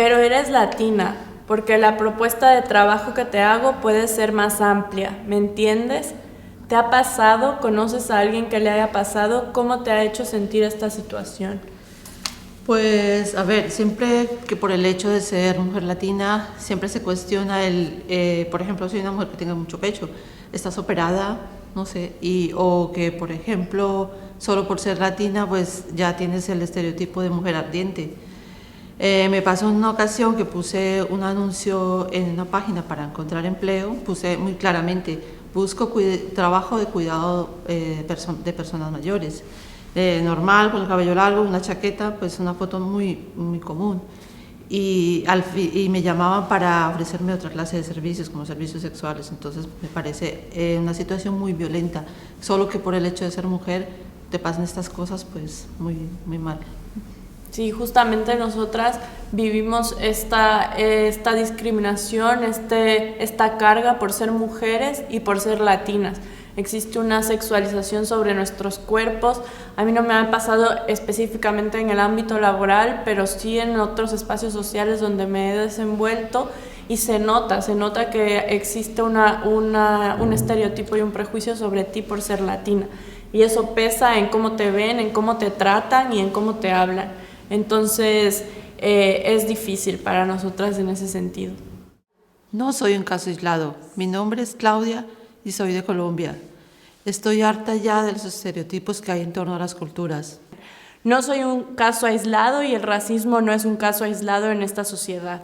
pero eres latina, porque la propuesta de trabajo que te hago puede ser más amplia, ¿me entiendes? ¿Te ha pasado? ¿Conoces a alguien que le haya pasado? ¿Cómo te ha hecho sentir esta situación? Pues, a ver, siempre que por el hecho de ser mujer latina, siempre se cuestiona por ejemplo, soy una mujer que tenga mucho pecho, estás operada, no sé, o que, por ejemplo, solo por ser latina, pues ya tienes el estereotipo de mujer ardiente. Me pasó en una ocasión que puse un anuncio en una página para encontrar empleo, puse muy claramente, busco trabajo de cuidado de personas mayores. Normal, con el cabello largo, una chaqueta, pues una foto muy, muy común. Y me llamaban para ofrecerme otra clase de servicios, como servicios sexuales. Entonces me parece una situación muy violenta. Solo que por el hecho de ser mujer te pasan estas cosas, pues muy, muy mal. Sí, justamente nosotras vivimos esta discriminación, esta carga por ser mujeres y por ser latinas. Existe una sexualización sobre nuestros cuerpos. A mí no me ha pasado específicamente en el ámbito laboral, pero sí en otros espacios sociales donde me he desenvuelto, y se nota que existe un estereotipo y un prejuicio sobre ti por ser latina. Y eso pesa en cómo te ven, en cómo te tratan y en cómo te hablan. Entonces, es difícil para nosotras en ese sentido. No soy un caso aislado. Mi nombre es Claudia y soy de Colombia. Estoy harta ya de los estereotipos que hay en torno a las culturas. No soy un caso aislado y el racismo no es un caso aislado en esta sociedad.